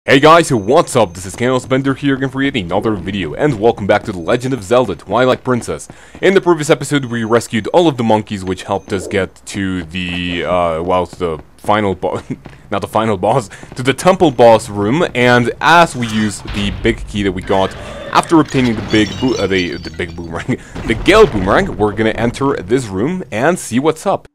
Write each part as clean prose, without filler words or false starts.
Hey guys, what's up? This is kaozbender here again for yet another video, and welcome back to The Legend of Zelda Twilight Princess. In the previous episode, we rescued all of the monkeys, which helped us get to the, the final boss, not the final boss, to the temple boss room, and as we use the big key that we got after obtaining the big boomerang, the Gale boomerang, we're gonna enter this room and see what's up.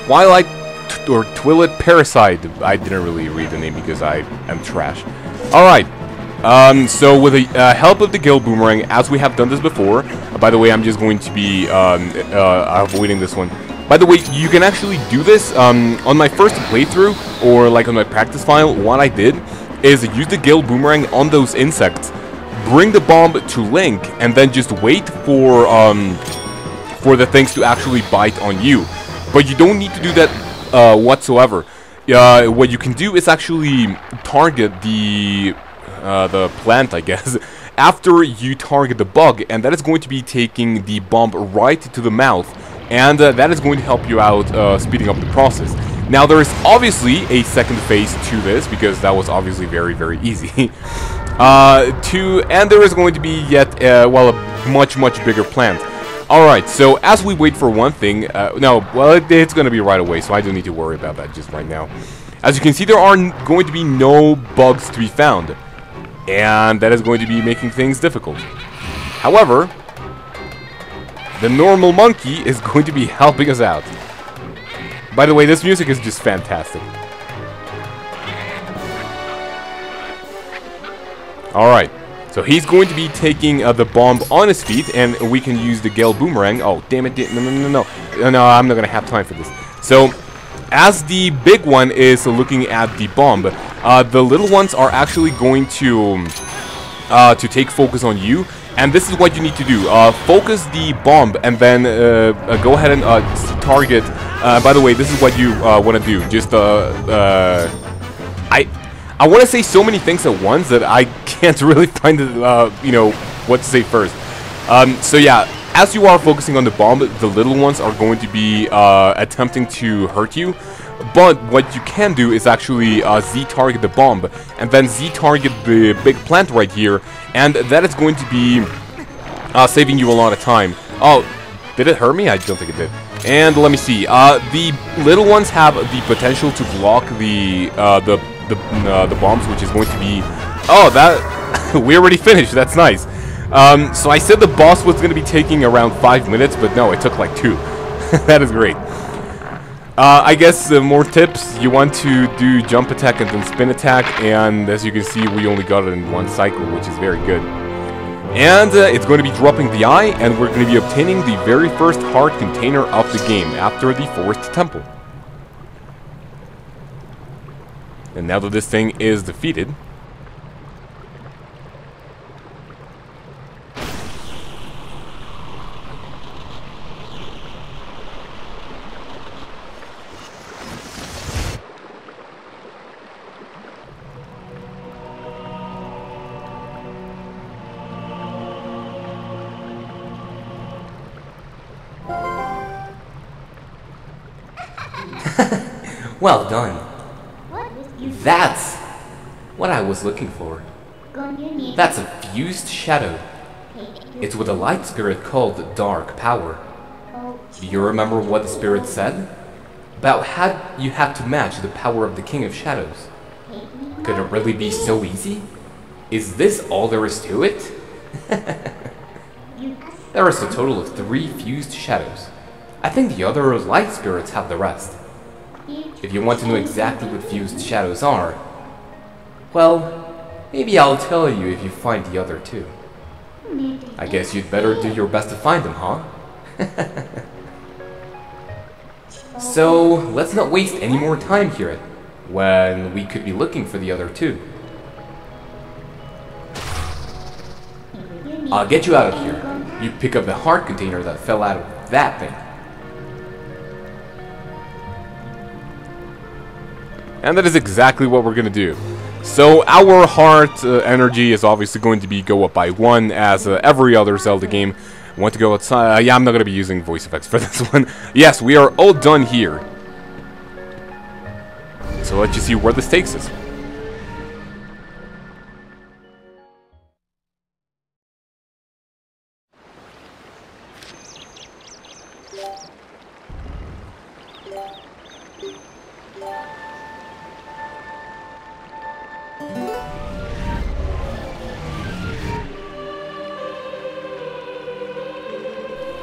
Twilight Parasite. I didn't really read the name because I am trash. Alright, so with the help of the Gale Boomerang, as we have done this before, by the way, I'm just going to be avoiding this one. By the way, you can actually do this on my first playthrough, or like on my practice file. What I did is use the Gale Boomerang on those insects, bring the bomb to Link, and then just wait for the things to actually bite on you. But you don't need to do that whatsoever. What you can do is actually target the plant, I guess, after you target the bug, and that is going to be taking the bomb right to the mouth, and that is going to help you out speeding up the process. Now, there is obviously a second phase to this, because that was obviously very, very easy. And there is going to be yet, a much, much bigger plant. Alright, so as we wait for one thing, it's going to be right away, so I don't need to worry about that just right now. As you can see, there are going to be no bugs to be found, and that is going to be making things difficult. However, the normal monkey is going to be helping us out. By the way, this music is just fantastic. Alright. So he's going to be taking the bomb on his feet, and we can use the Gale Boomerang. Oh, damn it. No, I'm not going to have time for this. So, as the big one is looking at the bomb, the little ones are actually going to take focus on you. And this is what you need to do. Focus the bomb, and then go ahead and target. By the way, this is what you want to do. Just, I want to say so many things at once that I can't really find, what to say first. So yeah, as you are focusing on the bomb, the little ones are going to be attempting to hurt you. But what you can do is actually Z-target the bomb, and then Z-target the big plant right here, and that is going to be saving you a lot of time. Oh, did it hurt me? I don't think it did. And let me see. The little ones have the potential to block the bombs, which is going to be... Oh, that... we already finished. That's nice. So I said the boss was going to be taking around 5 minutes, but no, it took like 2. That is great. I guess more tips. You want to do jump attack and then spin attack, and as you can see, we only got it in one cycle, which is very good. And it's going to be dropping the eye, and we're going to be obtaining the very first heart container of the game after the Forest Temple. And now that this thing is defeated... Well done. That's what I was looking for. That's a fused shadow. It's with a light spirit called Dark Power. Do you remember what the spirit said? About how you have to match the power of the King of Shadows. Could it really be so easy? Is this all there is to it? There is a total of 3 fused shadows. I think the other light spirits have the rest. If you want to know exactly what fused shadows are, well, maybe I'll tell you if you find the other 2. I guess you'd better do your best to find them, huh? So, let's not waste any more time here, when we could be looking for the other two. I'll get you out of here. You pick up the heart container that fell out of that thing. And that is exactly what we're gonna do. So our heart energy is obviously going to be go up by 1, as every other Zelda game. Want to go outside? Yeah, I'm not gonna be using voice effects for this one. Yes, we are all done here. So let's just see where this takes us.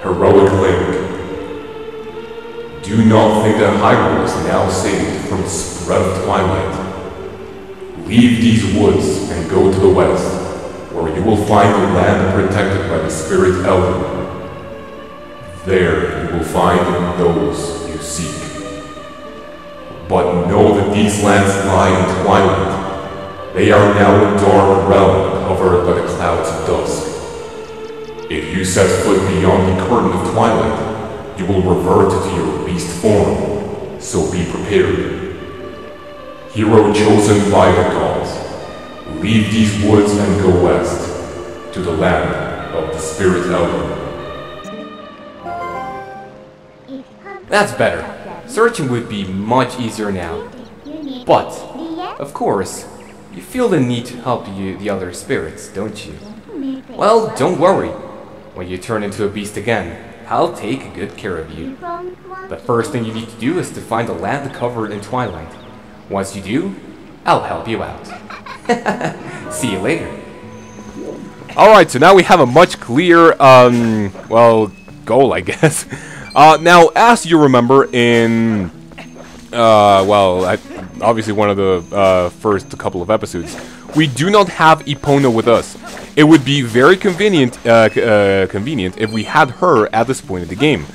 Heroic Link. Do not think that Hyrule is now saved from the spread of Twilight. Leave these woods and go to the west, where you will find the land protected by the Spirit Elder. There you will find those you seek. But know that these lands lie in Twilight. They are now a dark realm covered by the clouds of dusk. If you set foot beyond the curtain of Twilight, you will revert to your beast form, so be prepared. Hero chosen by the gods, leave these woods and go west, to the land of the Spirit Elder. That's better. Searching would be much easier now. But, of course, you feel the need to help the other spirits, don't you? Well, don't worry. When you turn into a beast again, I'll take good care of you. The first thing you need to do is to find a land covered in twilight. Once you do, I'll help you out. See you later. Alright, so now we have a much clearer, well, goal, I guess. Now, as you remember in, obviously one of the first couple of episodes, we do not have Epona with us. It would be very convenient if we had her at this point in the game.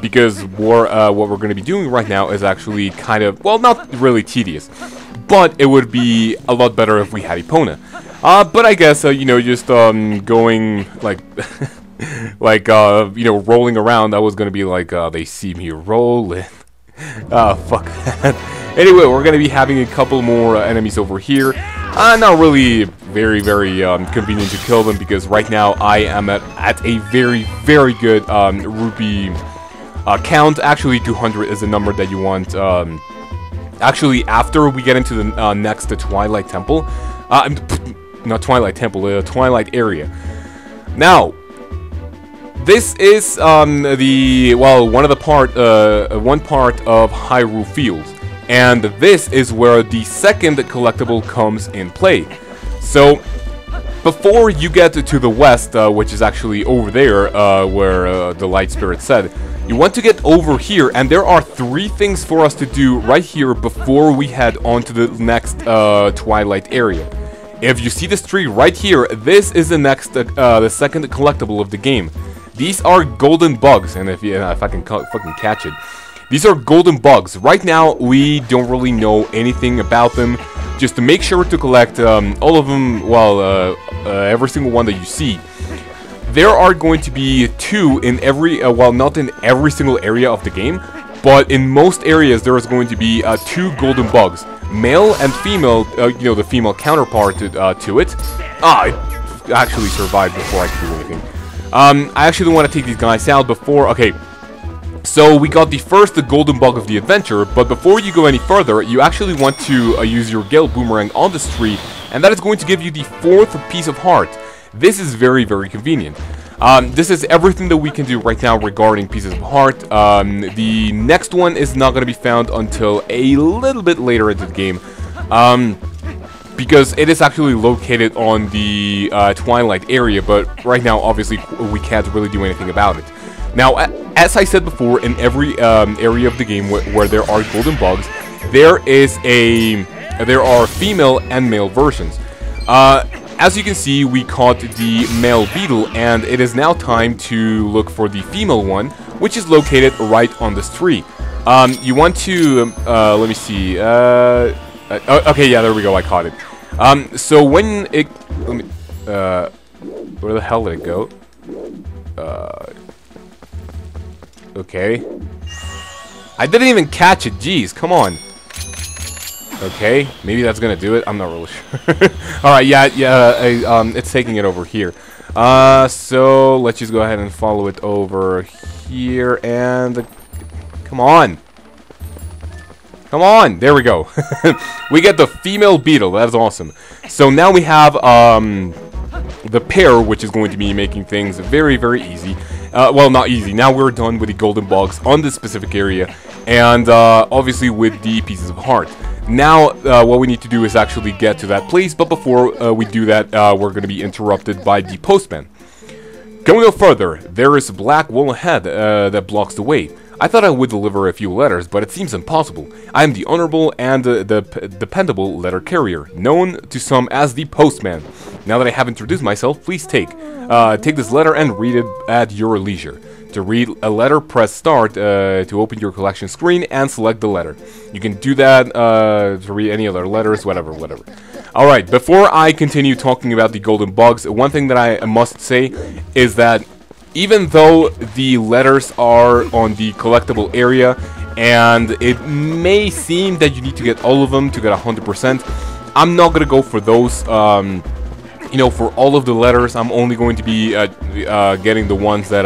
Because what we're going to be doing right now is actually kind of, well, not really tedious, but it would be a lot better if we had Epona. But I guess, you know, just going, like, you know, rolling around, that was going to be like, they see me rolling. Fuck that. Anyway, we're going to be having a couple more enemies over here. Not really very convenient to kill them, because right now I am at a very good rupee count. Actually, 200 is the number that you want. Actually, after we get into the next Twilight Temple, not Twilight Temple, Twilight area. Now, this is one part of Hyrule Fields. And this is where the second collectible comes in play. So, before you get to the west, which is actually over there, where the Light Spirit said, you want to get over here, and there are 3 things for us to do right here before we head on to the next Twilight area. If you see this tree right here, this is the next, the second collectible of the game. These are golden bugs, and if I can fucking catch it. These are golden bugs. Right now, we don't really know anything about them. Just to make sure to collect all of them, well, every single one that you see. There are going to be 2 in every, well, not in every single area of the game, but in most areas there is going to be 2 golden bugs. Male and female, you know, the female counterpart to it. I actually survived before I could do anything. I actually want to take these guys out before, okay. So we got the first golden bug of the adventure, but before you go any further, you actually want to use your Gale Boomerang on this tree, and that is going to give you the 4th piece of heart. This is very convenient. This is everything that we can do right now regarding pieces of heart. The next one is not going to be found until a little bit later into the game, because it is actually located on the Twilight area, but right now, obviously, we can't really do anything about it. Now, as I said before, in every area of the game where there are golden bugs, there are female and male versions. as you can see, we caught the male beetle, and it is now time to look for the female one, which is located right on this tree. You want to, let me see, okay, yeah, there we go, I caught it. So when it, let me, where the hell did it go? Okay. I didn't even catch it, jeez, come on. Okay, maybe that's gonna do it. I'm not really sure. Alright, yeah, it's taking it over here. So let's just go ahead and follow it over here and come on. Come on, there we go. We get the female beetle, that's awesome. So now we have the pair, which is going to be making things very, very easy. Well, not easy. Now we're done with the golden bugs on this specific area, and obviously with the pieces of heart. Now, what we need to do is actually get to that place, but before we do that, we're going to be interrupted by the postman. Going no further, there is a black wall ahead that blocks the way. I thought I would deliver a few letters, but it seems impossible. I am the honorable and dependable letter carrier, known to some as the postman. Now that I have introduced myself, please take this letter and read it at your leisure. To read a letter, press start to open your collection screen and select the letter. You can do that to read any other letters, whatever. Alright, before I continue talking about the golden bugs, one thing that I must say is that even though the letters are on the collectible area, and it may seem that you need to get all of them to get 100%, I'm not going to go for those. You know, for all of the letters, I'm only going to be getting the ones that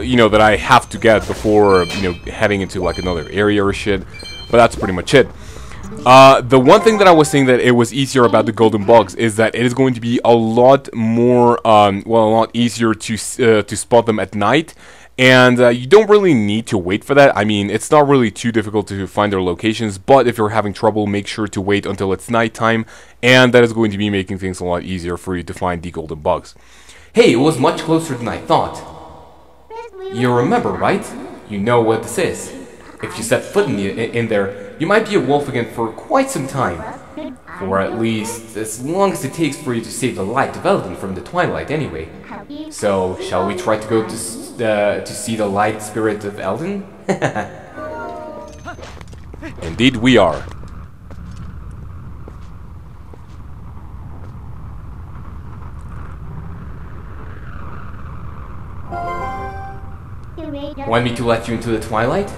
you know, that I have to get before, you know, heading into like another area or shit. But that's pretty much it. The one thing that I was saying that it was easier about the golden bugs is that it is going to be a lot more, well, a lot easier to spot them at night. And you don't really need to wait for that. I mean, it's not really too difficult to find their locations, but if you're having trouble, make sure to wait until it's nighttime, and that is going to be making things a lot easier for you to find the golden bugs. Hey, it was much closer than I thought. You remember, right? You know what this is. If you set foot in there, you might be a wolf again for quite some time. For at least as long as it takes for you to save the light developing from the twilight anyway. So, shall we try to go to see the light spirit of Eldon? Indeed we are. Want me to let you into the twilight?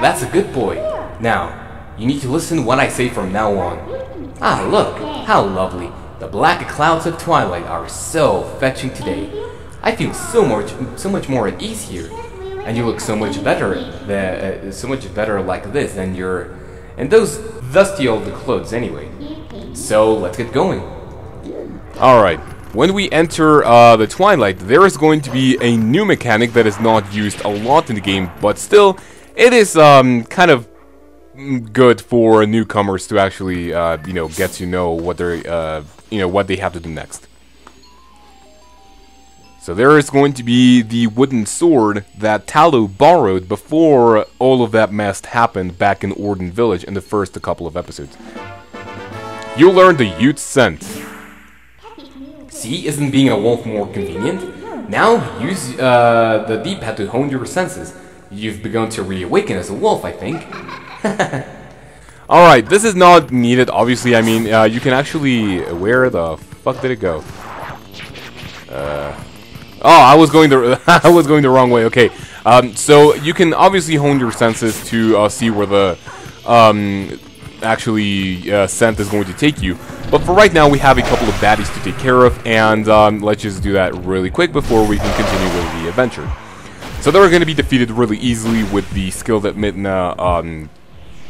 That's a good boy. Now, you need to listen to what I say from now on. Ah, look, how lovely. The black clouds of twilight are so fetching today. I feel so much more at ease here. And you look so much better like this than in those dusty old clothes anyway. So, let's get going. Alright, when we enter the Twilight, there is going to be a new mechanic that is not used a lot in the game, but still, it is kind of good for newcomers to actually, you know, get to know what they're, you know, what they have to do next. So there is going to be the wooden sword that Tallow borrowed before all of that mess happened back in Orden Village in the first couple of episodes. You learned the Ute scent. See, isn't being a wolf more convenient? Now, use the D-pad to hone your senses. You've begun to reawaken as a wolf, I think. Alright, this is not needed, obviously. I mean, you can actually... Where the fuck did it go? Oh, I was going the wrong way. Okay. So you can obviously hone your senses to see where the scent is going to take you. But for right now, we have a couple of baddies to take care of, and let's just do that really quick before we can continue with the adventure. So they're going to be defeated really easily with the skill that Midna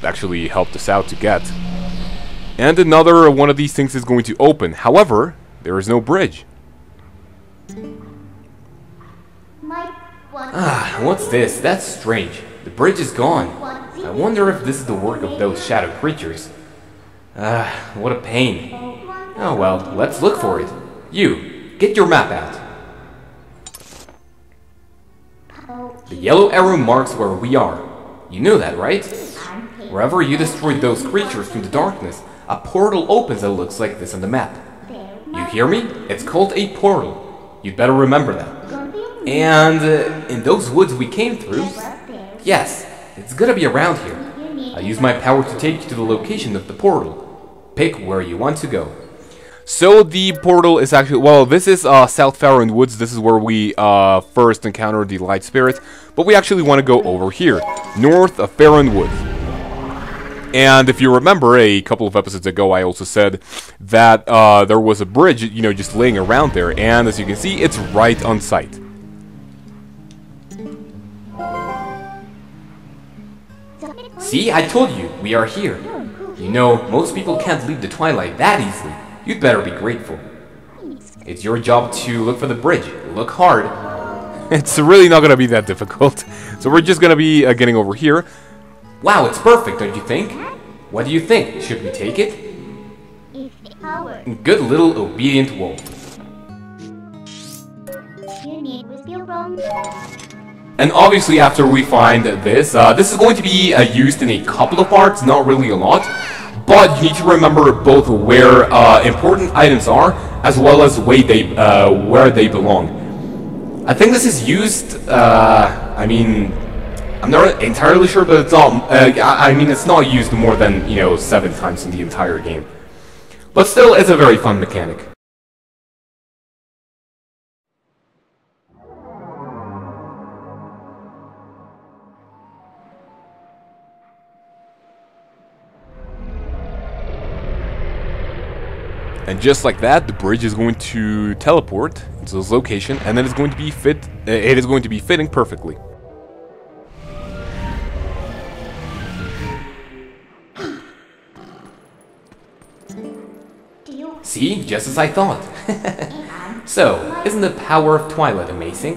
actually helped us out to get. And another one of these things is going to open. However, there is no bridge. Ah, what's this? That's strange. The bridge is gone. I wonder if this is the work of those shadow creatures. Ah, what a pain. Oh well, let's look for it. You, get your map out. The yellow arrow marks where we are. You know that, right? Wherever you destroyed those creatures from the darkness, a portal opens that looks like this on the map. You hear me? It's called a portal. You'd better remember that. And in those woods we came through, yes, it's gonna be around here. I'll use my power to take you to the location of the portal. Pick where you want to go. So the portal is actually, well, this is South Farron Woods. This is where we first encountered the Light Spirit. But we actually want to go over here, north of Farron Woods. And if you remember, a couple of episodes ago, I also said that there was a bridge, you know, just laying around there. And as you can see, it's right on site. See, I told you, we are here. You know, most people can't leave the Twilight that easily. You'd better be grateful. It's your job to look for the bridge. Look hard. It's really not going to be that difficult. So we're just going to be getting over here. Wow, it's perfect, don't you think? What do you think? Should we take it? Good little obedient wolf. And obviously after we find this, this is going to be used in a couple of parts, not really a lot. But you need to remember both where important items are, as well as where they belong. I think this is used, I mean, I'm not entirely sure, but it's all, I mean, it's not used more than, 7 times in the entire game. But still, it's a very fun mechanic. And just like that, the bridge is going to teleport into this location, and then it's going to be fitting perfectly. See, just as I thought. So, isn't the power of Twilight amazing?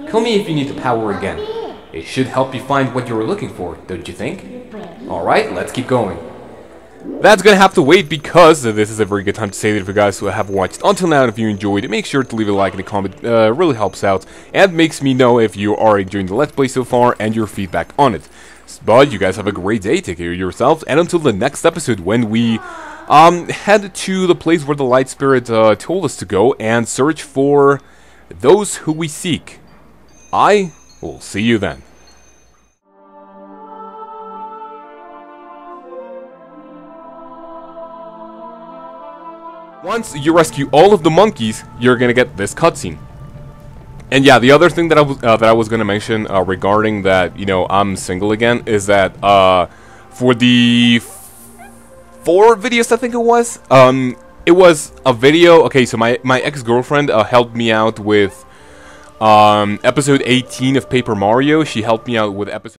Call me if you need the power again. It should help you find what you were looking for, don't you think? Alright, let's keep going. That's gonna have to wait because this is a very good time to say that if you guys who have watched until now, and if you enjoyed it, make sure to leave a like and a comment. Really helps out and makes me know if you are enjoying the Let's Play so far and your feedback on it. But you guys have a great day, take care of yourselves, and until the next episode when we head to the place where the Light Spirit told us to go and search for those who we seek. I will see you then. Once you rescue all of the monkeys, you're gonna get this cutscene. And yeah, the other thing that I was gonna mention regarding that, I'm single again, is that for the 4 videos, I think it was a video. Okay, so my ex-girlfriend helped me out with episode 18 of Paper Mario. She helped me out with episode